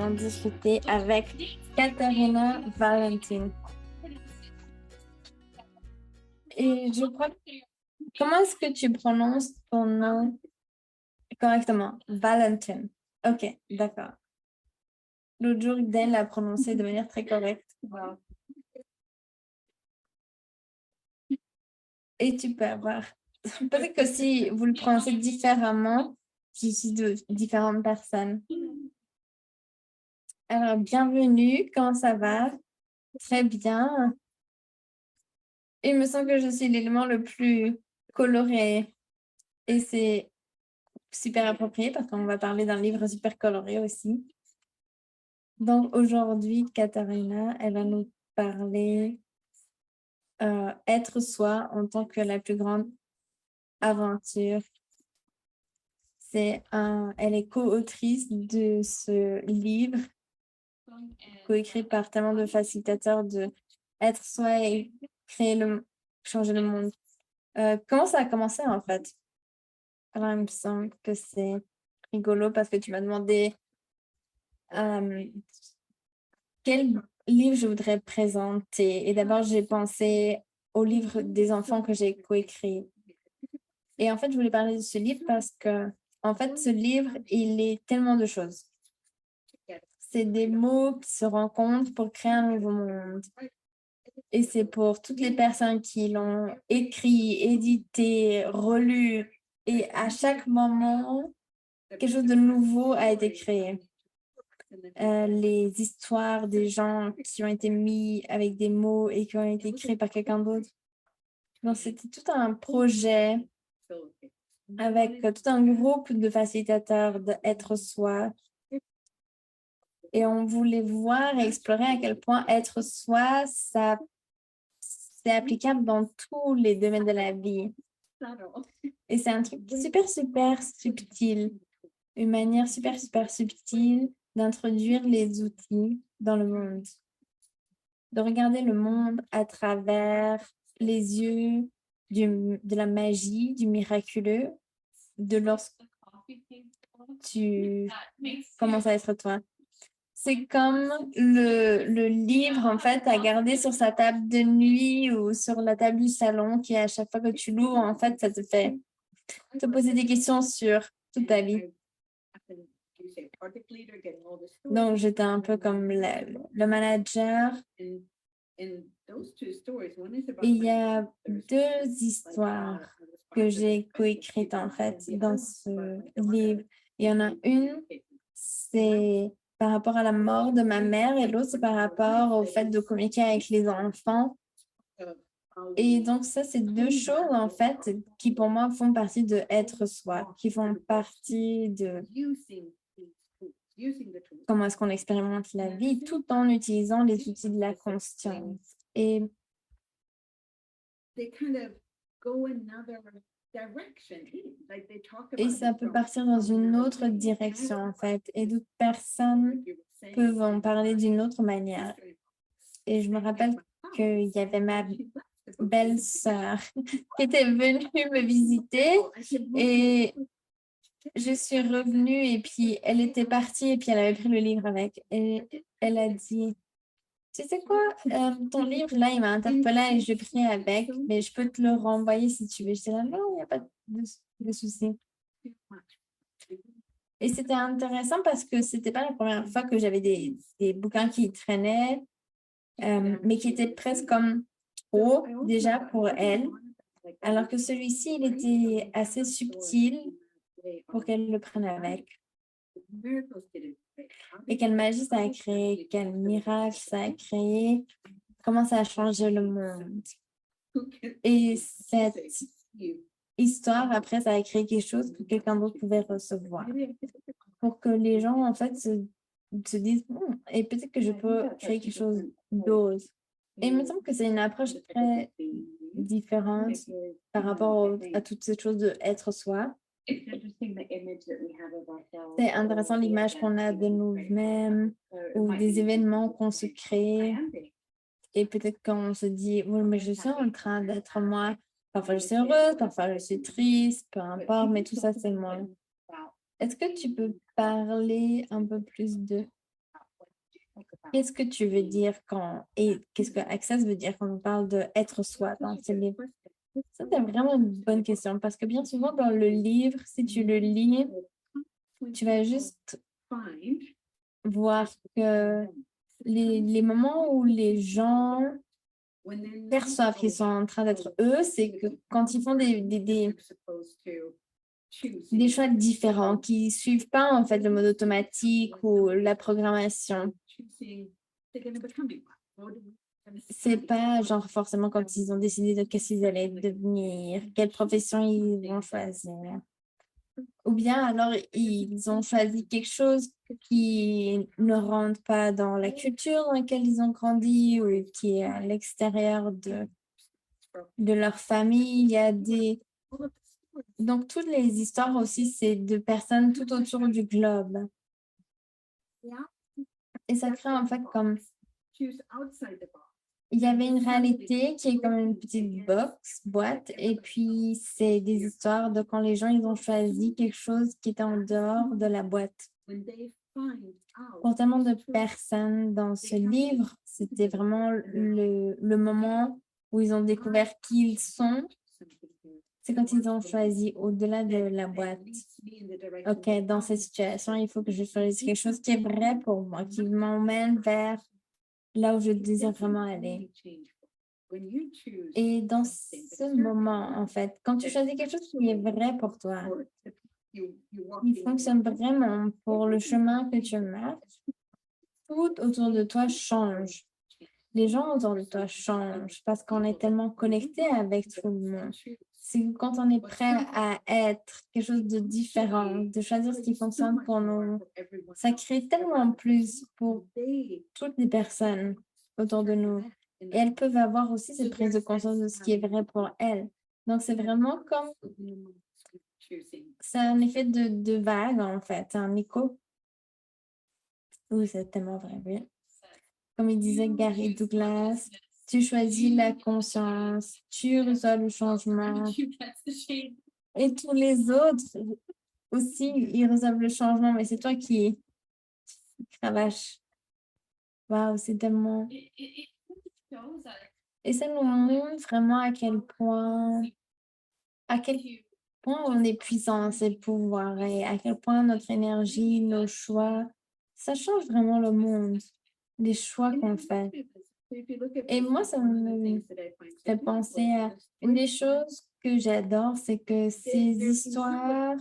allons discuter avec Katharina Valentin. Et je crois, comment est-ce que tu prononces ton nom correctement? Valentin. Ok, d'accord. L'autre jour, Dan l'a prononcé de manière très correcte. Wow. Et tu peux avoir. Peut-être que si vous le prononcez différemment, je suis de différentes personnes. Alors, bienvenue, comment ça va? Très bien. Il me semble que je suis l'élément le plus coloré et c'est super approprié parce qu'on va parler d'un livre super coloré aussi. Donc, aujourd'hui, Katharina, elle va nous parler être soi en tant que la plus grande aventure. Elle est co-autrice de ce livre, co-écrit par tellement de facilitateurs de être soi et changer le monde. Comment ça a commencé en fait? Alors, il me semble que c'est rigolo parce que tu m'as demandé quel livre je voudrais présenter. Et d'abord, j'ai pensé au livre des enfants que j'ai coécrit. Et en fait, je voulais parler de ce livre parce que, en fait, ce livre, il est tellement de choses. C'est des mots qui se rencontrent pour créer un nouveau monde. Et c'est pour toutes les personnes qui l'ont écrit, édité, relu. Et à chaque moment, quelque chose de nouveau a été créé. Les histoires des gens qui ont été mis avec des mots et qui ont été créés par quelqu'un d'autre. Donc, c'était tout un projet avec tout un groupe de facilitateurs d'être soi. Et on voulait voir et explorer à quel point être soi, ça, c'est applicable dans tous les domaines de la vie. Et c'est un truc super, super subtil. Une manière super, super subtile d'introduire les outils dans le monde. De regarder le monde à travers les yeux de la magie, du miraculeux, de lorsque tu commences à être toi. C'est comme le livre, en fait, à garder sur sa table de nuit ou sur la table du salon qui, à chaque fois que tu l'ouvres, en fait, ça te fait te poser des questions sur toute ta vie. Donc, j'étais un peu comme le manager. Et il y a deux histoires que j'ai coécrites, en fait, dans ce livre. Il y en a une, c'est par rapport à la mort de ma mère et l'autre, c'est par rapport au fait de communiquer avec les enfants. Et donc, ça, c'est deux choses, en fait, qui pour moi font partie de être soi, qui font partie de comment est-ce qu'on expérimente la vie tout en utilisant les outils de la conscience. Et ça peut partir dans une autre direction, en fait. Et d'autres personnes peuvent en parler d'une autre manière. Et je me rappelle qu'il y avait ma belle-sœur qui était venue me visiter et je suis revenue et puis elle était partie et puis elle avait pris le livre avec. Et elle a dit, tu sais quoi, ton livre là, il m'a interpellée et je l'ai pris avec, mais je peux te le renvoyer si tu veux. J'étais là, non, il n'y a pas de souci. Et c'était intéressant parce que c'était pas la première fois que j'avais des bouquins qui traînaient, mais qui étaient presque comme trop déjà pour elle. Alors que celui-ci, il était assez subtil pour qu'elle le prenne avec. Et quelle magie ça a créé, quel miracle ça a créé, comment ça a changé le monde. Et cette histoire, après, ça a créé quelque chose que quelqu'un d'autre pouvait recevoir. Pour que les gens, en fait, se disent, et peut-être que je peux créer quelque chose d'autre. Et il me semble que c'est une approche très différente par rapport à toute cette chose de être soi. C'est intéressant l'image qu'on a de nous-mêmes ou des événements qu'on se crée. Et peut-être qu'on se dit, oui, mais je suis en train d'être moi. Parfois, je suis heureuse, parfois, je suis triste, peu importe, mais tout ça, c'est moi. Est-ce que tu peux parler un peu plus de qu'est-ce que tu veux dire et qu'est-ce que Access veut dire quand on parle de être soi dans ce livre? Ça, c'est vraiment une bonne question parce que bien souvent dans le livre, si tu le lis, tu vas juste voir que les moments où les gens perçoivent qu'ils sont en train d'être eux, c'est que quand ils font des choix différents, qui suivent pas en fait le mode automatique ou la programmation. C'est pas genre forcément quand ils ont décidé de qu'est-ce qu'ils allaient devenir, quelle profession ils vont choisir. Ou bien alors ils ont choisi quelque chose qui ne rentre pas dans la culture dans laquelle ils ont grandi ou qui est à l'extérieur de leur famille. Il y a Donc, toutes les histoires aussi, c'est de personnes tout autour du globe. Et ça crée en fait comme... Il y avait une réalité qui est comme une petite boîte, et puis c'est des histoires de quand les gens, ils ont choisi quelque chose qui était en dehors de la boîte. Pour tellement de personnes dans ce livre, c'était vraiment le moment où ils ont découvert qui ils sont. C'est quand ils ont choisi au-delà de la boîte. OK, dans cette situation, il faut que je choisisse quelque chose qui est vrai pour moi, qui m'emmène vers là où je désire vraiment aller. Et dans ce moment, en fait, quand tu choisis quelque chose qui est vrai pour toi, il fonctionne vraiment pour le chemin que tu marches, tout autour de toi change. Les gens autour de toi changent parce qu'on est tellement connecté avec tout le monde. C'est quand on est prêt à être quelque chose de différent, de choisir ce qui fonctionne pour nous, ça crée tellement plus pour toutes les personnes autour de nous. Et elles peuvent avoir aussi cette prise de conscience de ce qui est vrai pour elles. Donc, c'est vraiment comme... C'est un effet de vague, en fait, un écho. Oui, c'est tellement vrai, oui. Comme il disait Gary Douglas, tu choisis la conscience, tu reçois le changement. Et tous les autres aussi, ils reçoivent le changement, mais c'est toi qui cravache. Waouh, c'est tellement... Et ça nous montre vraiment à quel point on est puissant, ces pouvoirs, et à quel point notre énergie, nos choix, ça change vraiment le monde, les choix qu'on fait. Et moi, ça me fait penser à une des choses que j'adore, c'est que ces histoires,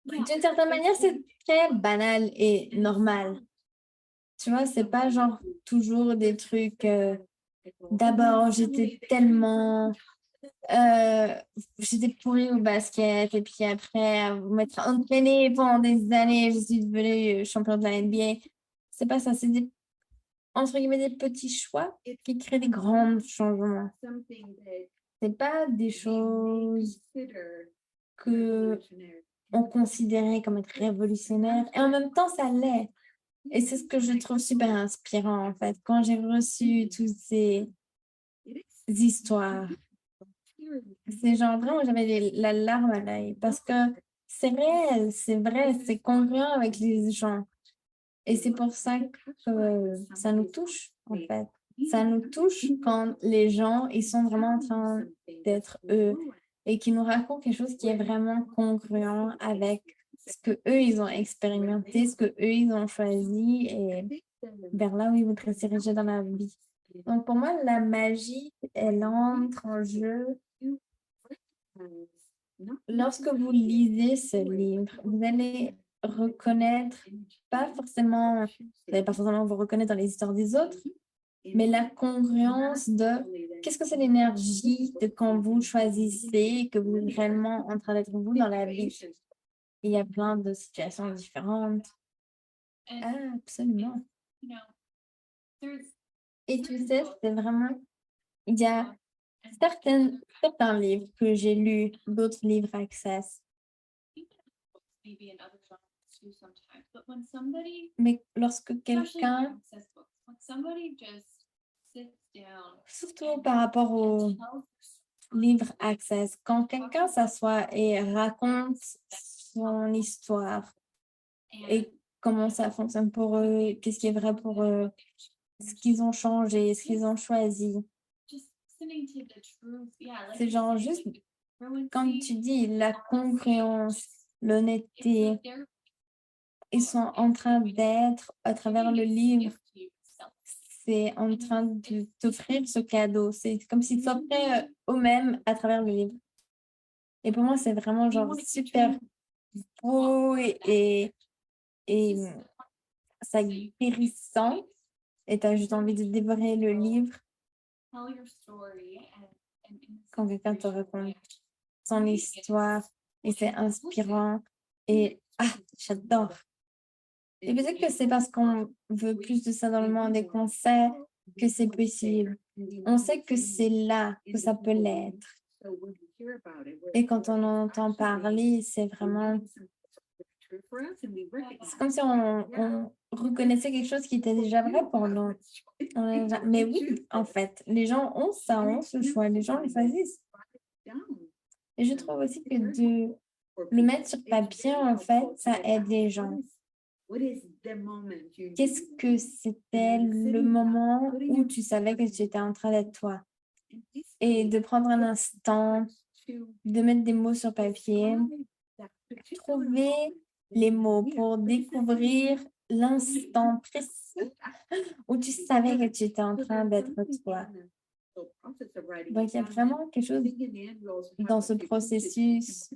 d'une certaine manière, c'est très banal et normal. Tu vois, c'est pas genre toujours des trucs. D'abord, j'étais pourrie au basket, et puis après, à m'être entraînée pendant des années, je suis devenue champion de la NBA. C'est pas ça, c'est entre guillemets, des petits choix qui créent des grands changements. C'est pas des choses que on considérait comme être révolutionnaires, et en même temps, ça l'est. Et c'est ce que je trouve super inspirant, en fait, quand j'ai reçu toutes ces histoires. C'est genre vraiment, j'avais la larme à l'œil parce que c'est réel, c'est vrai, c'est congruent avec les gens. Et c'est pour ça que ça nous touche, en fait. Ça nous touche quand les gens, ils sont vraiment en train d'être eux et qui nous racontent quelque chose qui est vraiment congruent avec ce que eux, ils ont expérimenté, ce que eux, ils ont choisi et vers là où ils voudraient se diriger dans la vie. Donc, pour moi, la magie, elle entre en jeu lorsque vous lisez ce livre. Vous allez reconnaître, vous n'allez pas forcément vous reconnaître dans les histoires des autres, mais la congruence de qu'est-ce que c'est l'énergie de quand vous choisissez que vous êtes réellement en train d'être vous dans la vie. Il y a plein de situations différentes. Ah, absolument. Et tu sais, c'est vraiment, il y a certains livres que j'ai lus, d'autres livres Access. Mais lorsque quelqu'un, surtout par rapport au livre Access, quand quelqu'un s'assoit et raconte son histoire et comment ça fonctionne pour eux, qu'est-ce qui est vrai pour eux, ce qu'ils ont changé, ce qu'ils ont choisi. C'est genre juste, comme tu dis, la congruence, l'honnêteté, ils sont en train d'être, à travers le livre, c'est en train de t'offrir ce cadeau. C'est comme s'ils s'offraient eux-mêmes à travers le livre. Et pour moi, c'est vraiment genre super beau et ça guérissant. Et tu as juste envie de dévorer le livre quand quelqu'un te raconte son histoire et c'est inspirant. Et j'adore. Et peut-être que c'est parce qu'on veut plus de ça dans le monde et qu'on sait que c'est possible. On sait que c'est là que ça peut l'être. Et quand on entend parler, c'est vraiment... C'est comme si on reconnaissait quelque chose qui était déjà vrai pour nous. Mais oui, en fait, les gens ont ça, ont ce choix. Les gens le choisissent. Et je trouve aussi que de le mettre sur papier, en fait, ça aide les gens. Qu'est-ce que c'était le moment où tu savais que tu étais en train d'être toi? Et de prendre un instant, de mettre des mots sur papier, trouver les mots pour découvrir l'instant précis où tu savais que tu étais en train d'être toi. Donc, il y a vraiment quelque chose dans ce processus.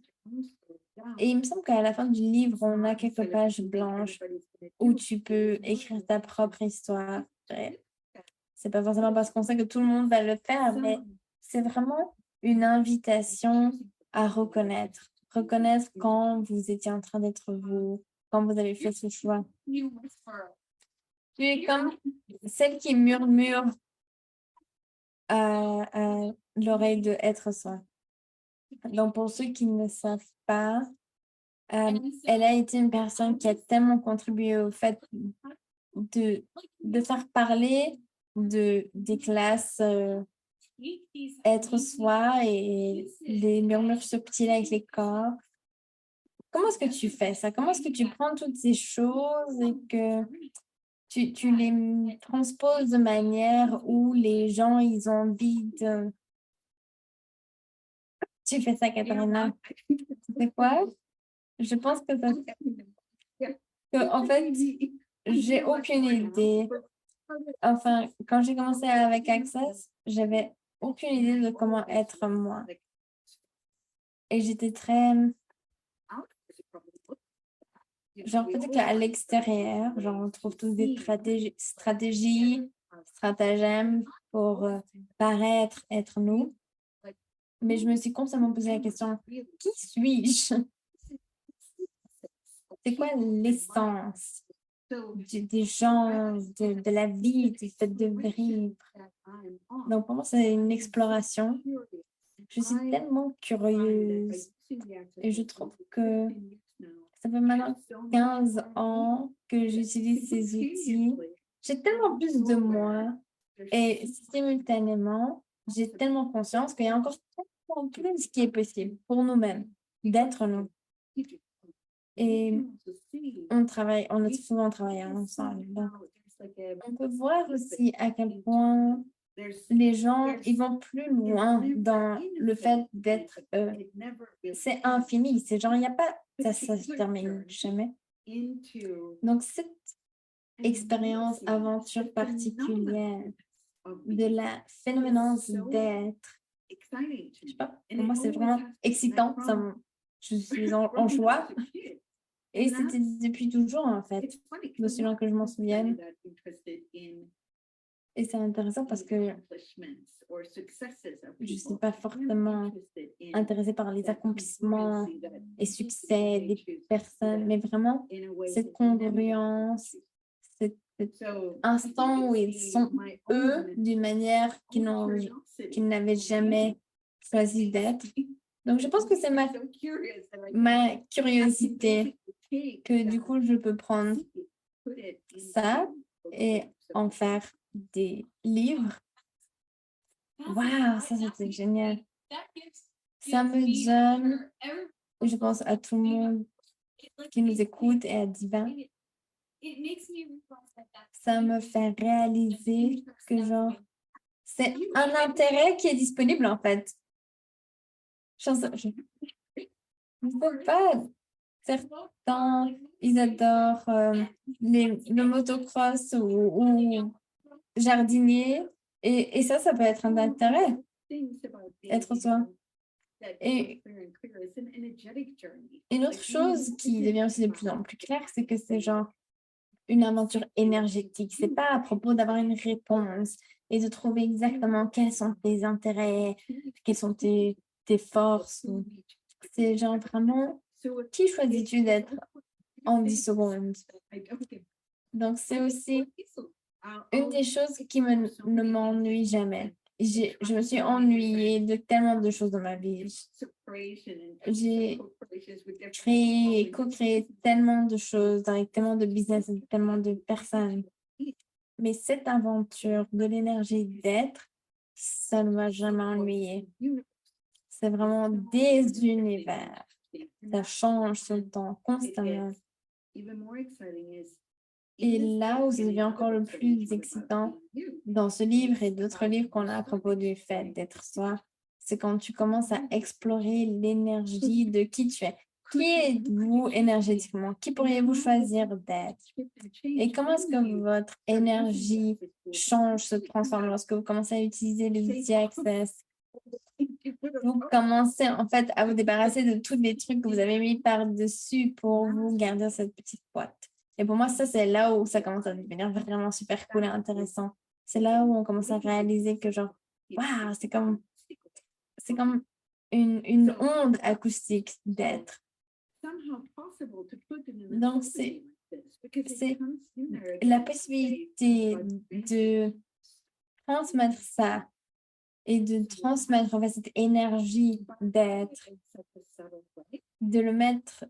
Et il me semble qu'à la fin du livre, on a quelques pages blanches où tu peux écrire ta propre histoire. C'est pas forcément parce qu'on sait que tout le monde va le faire, mais c'est vraiment une invitation à reconnaître. Reconnaître quand vous étiez en train d'être vous, quand vous avez fait ce choix. Tu es comme celle qui murmure à l'oreille de être soi. Donc, pour ceux qui ne savent pas, elle a été une personne qui a tellement contribué au fait de faire parler des classes être soi et les murmures subtils avec les corps. Comment est-ce que tu fais ça? Comment est-ce que tu prends toutes ces choses et que tu les transposes de manière où les gens, ils ont envie de... Tu fais ça, Katharina? C'est quoi? Je pense que ça... en fait, j'ai aucune idée. Enfin, quand j'ai commencé avec Access, j'avais aucune idée de comment être moi. Et j'étais très... Genre, peut-être qu'à l'extérieur, genre, on trouve tous des stratagèmes pour paraître être nous. Mais je me suis constamment posé la question, qui suis-je? C'est quoi l'essence des gens, de la vie, du fait de vivre? Donc, pour moi, c'est une exploration. Je suis tellement curieuse et je trouve que ça fait maintenant 15 ans que j'utilise ces outils. J'ai tellement plus de moi et simultanément, j'ai tellement conscience qu'il y a encore tellement plus qui est possible pour nous-mêmes, d'être nous. Et on a souvent travaillé ensemble. Donc, on peut voir aussi à quel point les gens, ils vont plus loin dans le fait d'être c'est infini. C'est genre, il n'y a pas, ça se termine jamais. Donc, cette expérience, aventure particulière de la phénoménance d'être, je sais pas, pour moi, c'est vraiment excitant. Je suis en joie. Et c'était depuis toujours, en fait, aussi loin que je m'en souvienne. Et c'est intéressant parce que je ne suis pas fortement intéressée par les accomplissements et succès des personnes, mais vraiment cette congruence, cet instant où ils sont eux d'une manière qu'ils n'avaient jamais choisi d'être. Donc, je pense que c'est ma curiosité que du coup, je peux prendre ça et en faire des livres. Waouh, ça c'était génial. Ça me donne, je pense à tout le monde qui nous écoute et à Divin, ça me fait réaliser que genre, c'est un intérêt qui est disponible en fait. Genre, je ne sais pas, certains, ils adorent le motocross ou jardinier et ça peut être un intérêt, être soi. Et une autre chose qui devient aussi de plus en plus claire, c'est que c'est genre une aventure énergétique. C'est pas à propos d'avoir une réponse et de trouver exactement quels sont tes intérêts, quelles sont tes forces. C'est genre vraiment, qui choisis-tu d'être en 10 secondes? Donc, c'est aussi une des choses qui ne m'ennuie jamais. Je me suis ennuyée de tellement de choses dans ma vie. J'ai créé et co-créé tellement de choses avec tellement de business et tellement de personnes. Mais cette aventure de l'énergie d'être, ça ne m'a jamais ennuyée. C'est vraiment des univers. Ça change tout le temps, constamment. Et là où ça devient encore le plus excitant dans ce livre et d'autres livres qu'on a à propos du fait d'être soi, c'est quand tu commences à explorer l'énergie de qui tu es. Qui êtes-vous énergétiquement? Qui pourriez-vous choisir d'être? Et comment est-ce que votre énergie change, se transforme lorsque vous commencez à utiliser les outils Access? Vous commencez en fait à vous débarrasser de tous les trucs que vous avez mis par-dessus pour vous garder cette petite boîte. Et pour moi, ça, c'est là où ça commence à devenir vraiment super cool et intéressant. C'est là où on commence à réaliser que genre, waouh, c'est comme une onde acoustique d'être. Donc, c'est la possibilité de transmettre ça et de transmettre en fait cette énergie d'être, de le mettre,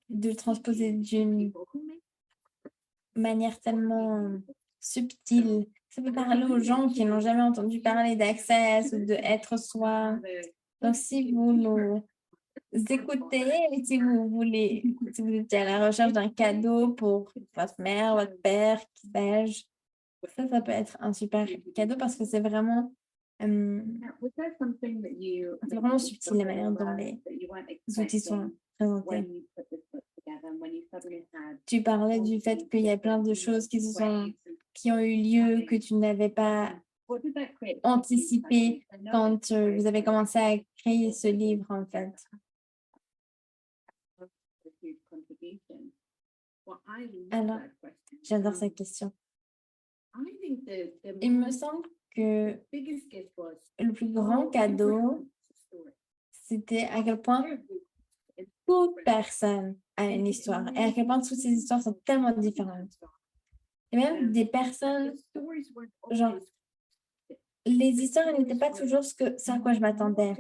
de le transposer d'une manière tellement subtile. Ça peut parler aux gens qui n'ont jamais entendu parler d'Access ou de être soi. Donc, si vous nous écoutez et si vous voulez, si vous êtes à la recherche d'un cadeau pour votre mère, votre père, qui sais-je, ça peut être un super cadeau parce que c'est vraiment subtil la manière dont les outils sont présentés. Tu parlais du fait qu'il y a plein de choses qui ont eu lieu, que tu n'avais pas anticipé quand vous avez commencé à créer ce livre, en fait. Alors, j'adore cette question. Il me semble que le plus grand cadeau, c'était à quel point toute personne a une histoire et à quel point toutes ces histoires sont tellement différentes. Et même des personnes, genre, les histoires n'étaient pas toujours ce à quoi je m'attendais.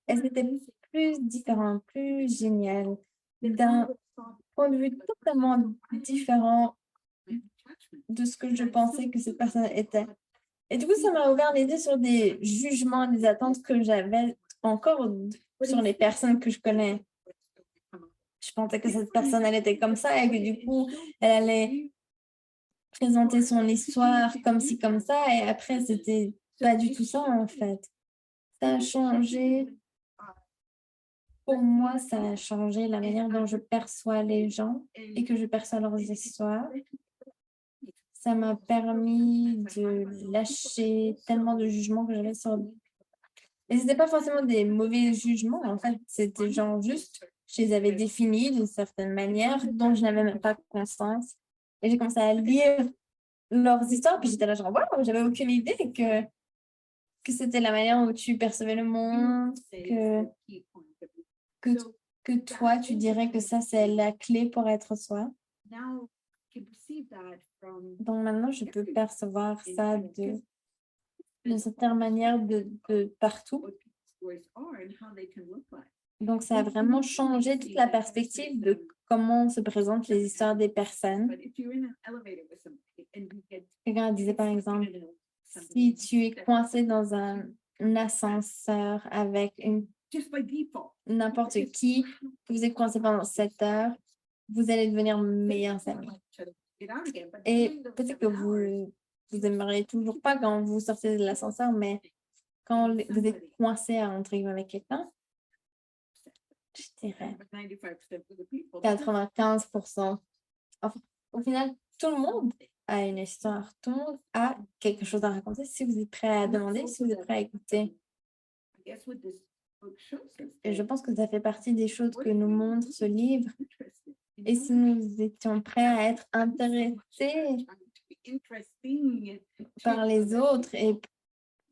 Elles étaient plus différentes, plus géniales, d'un point de vue totalement différent de ce que je pensais que cette personne était. Et du coup, ça m'a ouvert l'idée sur des jugements, des attentes que j'avais encore sur les personnes que je connais. Je pensais que cette personne, elle était comme ça et que du coup, elle allait présenter son histoire comme ci, comme ça. Et après, c'était pas du tout ça, en fait. Ça a changé. Pour moi, ça a changé la manière dont je perçois les gens et que je perçois leurs histoires. Ça m'a permis de lâcher tellement de jugements que j'avais sur... Et ce n'était pas forcément des mauvais jugements, en fait. C'était genre juste, je les avais définis d'une certaine manière dont je n'avais même pas conscience. Et j'ai commencé à lire leurs histoires, puis j'étais là genre, waouh, j'avais aucune idée que c'était la manière dont tu percevais le monde, que, que toi, tu dirais que ça, c'est la clé pour être soi. Donc maintenant, je peux percevoir ça d'une certaine manière de partout. Donc, ça a vraiment changé toute la perspective de comment se présentent les histoires des personnes. Quelqu'un disait par exemple, si tu es coincé dans un ascenseur avec n'importe qui, vous êtes coincé pendant 7 heures, vous allez devenir meilleurs amis. Et peut-être que vous aimeriez toujours pas quand vous sortez de l'ascenseur, mais quand vous êtes coincé entre guillemets avec quelqu'un, je dirais 95%. Enfin, au final, tout le monde a une histoire, tout le monde a quelque chose à raconter. Si vous êtes prêt à demander, si vous êtes prêt à écouter. Et je pense que ça fait partie des choses que nous montre ce livre. Et si nous étions prêts à être intéressés par les autres et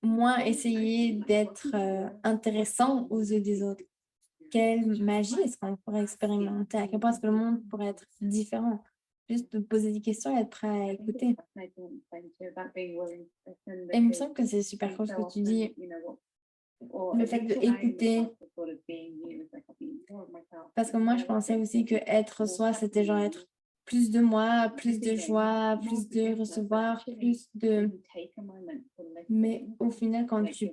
moins essayer d'être intéressant aux yeux des autres, quelle magie est-ce qu'on pourrait expérimenter? À quel point est-ce que le monde pourrait être différent? Juste de poser des questions et être prêt à écouter. Et il me semble que c'est super cool ce que tu dis. Le fait d'écouter. Parce que moi, je pensais aussi que être soi, c'était genre être plus de moi, plus de joie, plus de recevoir, plus de... Mais au final, quand tu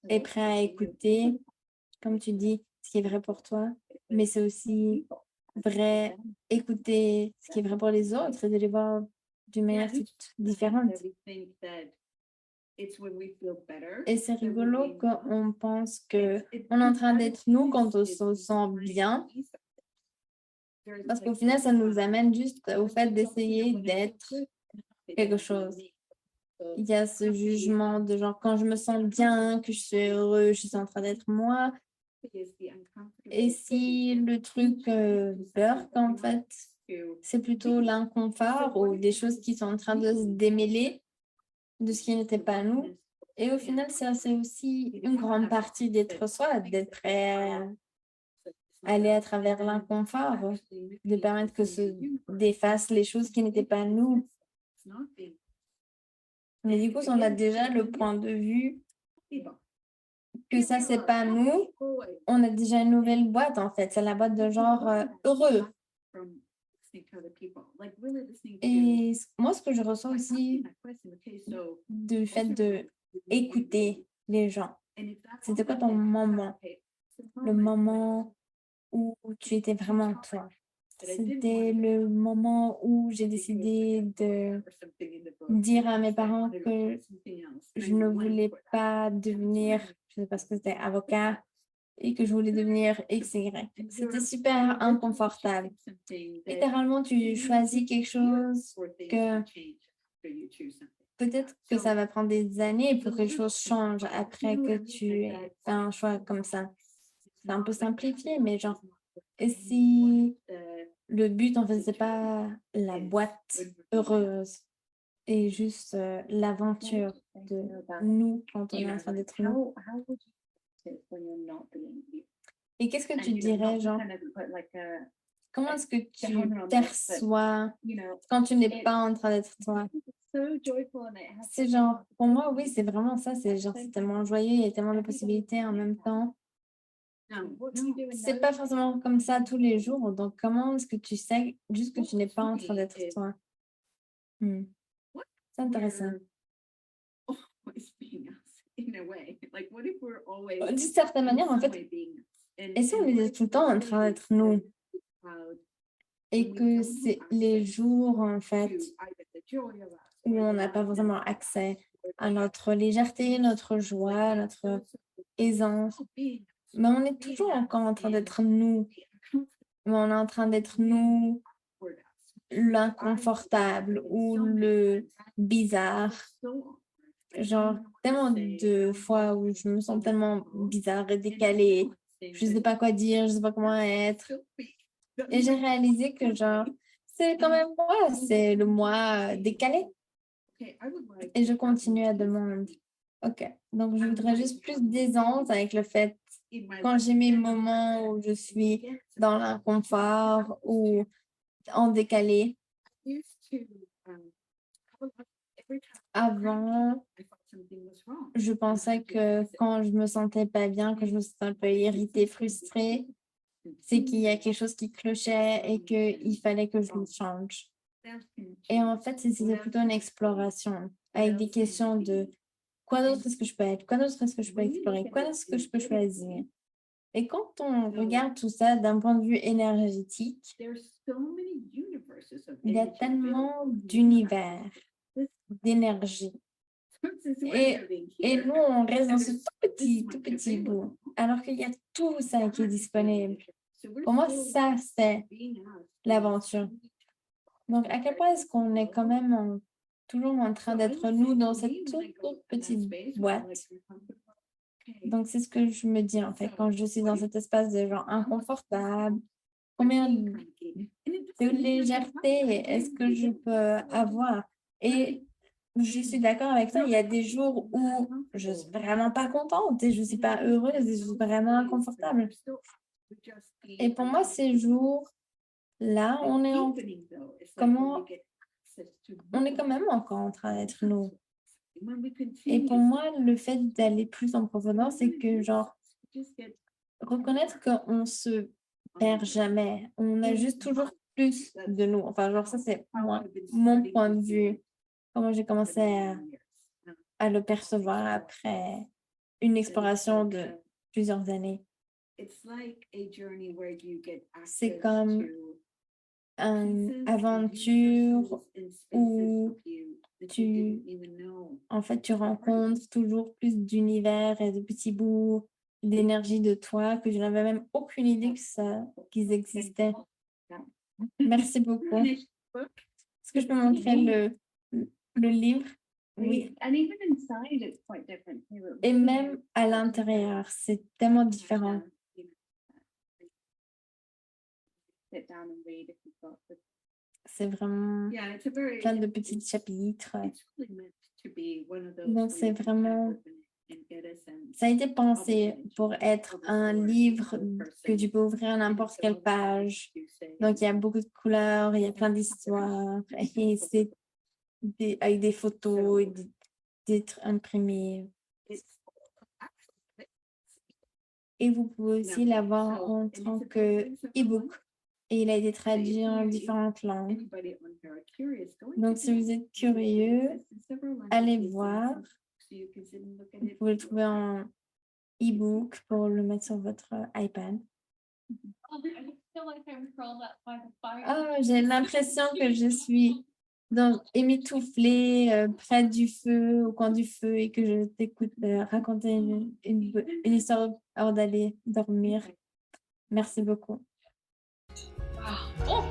es prêt à écouter, comme tu dis, ce qui est vrai pour toi, mais c'est aussi vrai écouter ce qui est vrai pour les autres et de les voir d'une manière toute différente. Et c'est rigolo qu'on pense qu'on est en train d'être nous quand on se sent bien, parce qu'au final, ça nous amène juste au fait d'essayer d'être quelque chose. Il y a ce jugement de genre, quand je me sens bien, que je suis heureux, je suis en train d'être moi. Et si le truc burk, en fait, c'est plutôt l'inconfort ou des choses qui sont en train de se démêler de ce qui n'était pas nous. Et au final, ça, c'est aussi une grande partie d'être soi, d'être prêt à aller à travers l'inconfort, de permettre que se défassent les choses qui n'étaient pas nous. Mais du coup, on a déjà le point de vue que ça, c'est pas nous. On a déjà une nouvelle boîte, en fait. C'est la boîte de genre heureux. Et moi, ce que je ressens aussi du fait d'écouter les gens, c'était quoi ton moment? Le moment où tu étais vraiment toi. C'était le moment où j'ai décidé de dire à mes parents que je ne voulais pas devenir, je ne sais pas ce que c'était, avocat, et que je voulais devenir X, Y. C'était super inconfortable. Littéralement, tu choisis quelque chose que peut-être que ça va prendre des années pour que les choses changent après que tu aies fait un choix comme ça. C'est un peu simplifié, mais genre, et si le but, en fait, c'est pas la boîte heureuse et juste l'aventure de nous quand on est en train d'être nous. Et qu'est-ce que tu dirais, genre, comment est-ce que tu perçois quand tu n'es pas en train d'être toi? C'est genre, pour moi, oui, c'est vraiment ça. C'est genre, c'est tellement joyeux, il y a tellement de possibilités en même temps. C'est pas forcément comme ça tous les jours. Donc, comment est-ce que tu sais juste que tu n'es pas en train d'être toi? C'est intéressant. D'une certaine manière, en fait, et si on est tout le temps en train d'être nous? Et que c'est les jours, en fait, où on n'a pas vraiment accès à notre légèreté, notre joie, notre aisance. Mais on est toujours encore en train d'être nous. Mais on est en train d'être nous, l'inconfortable ou le bizarre. Genre, tellement de fois où je me sens tellement bizarre et décalée. Je sais pas quoi dire, je sais pas comment être. Et j'ai réalisé que genre, c'est quand même moi, c'est le moi décalé. Et je continue à demander. OK. Donc, je voudrais juste plus d'aisance avec le fait, quand j'ai mes moments où je suis dans l'inconfort ou en décalé. Avant, je pensais que quand je me sentais pas bien, que je me sentais un peu irritée, frustrée, c'est qu'il y a quelque chose qui clochait et qu'il fallait que je me change. Et en fait, c'était plutôt une exploration avec des questions de quoi d'autre est-ce que je peux être, quoi d'autre est-ce que je peux explorer, quoi d'autre est-ce que je peux choisir. Et quand on regarde tout ça d'un point de vue énergétique, Il y a tellement d'univers, d'énergie. Et nous, on reste dans ce tout petit bout, alors qu'il y a tout ça qui est disponible. Pour moi, ça, c'est l'aventure. Donc, à quel point est-ce qu'on est quand même toujours en train d'être nous dans cette toute petite boîte? Donc, c'est ce que je me dis, en fait, quand je suis dans cet espace de genre inconfortable. Combien de légèreté est-ce que je peux avoir? Et je suis d'accord avec toi, il y a des jours où je suis vraiment pas contente et je suis pas heureuse et je suis vraiment inconfortable. Et pour moi, ces jours-là, on est quand même encore en train d'être nous. Et pour moi, le fait d'aller plus en profondeur, c'est que genre reconnaître qu'on se perd jamais. On a juste toujours plus de nous. Enfin, genre ça, c'est mon point de vue. Comment j'ai commencé à le percevoir après une exploration de plusieurs années. C'est comme une aventure où en fait, tu rencontres toujours plus d'univers et de petits bouts d'énergie de toi que je n'avais même aucune idée qu'ils existaient. Merci beaucoup. Est-ce que je peux montrer le livre? Oui. Et même à l'intérieur, c'est tellement différent. C'est vraiment plein de petits chapitres. Donc, c'est vraiment... Ça a été pensé pour être un livre que tu peux ouvrir à n'importe quelle page. Donc, il y a beaucoup de couleurs, il y a plein d'histoires. Et c'est avec des photos et des trucs imprimés. Et vous pouvez aussi l'avoir en tant que-e-book. Et il a été traduit en différentes langues. Donc, si vous êtes curieux, allez voir. Vous pouvez le trouver en e-book pour le mettre sur votre iPad. Oh, j'ai l'impression que je suis émitouflée près du feu, au coin du feu, et que je t'écoute raconter une histoire avant d'aller dormir. Merci beaucoup. Bon,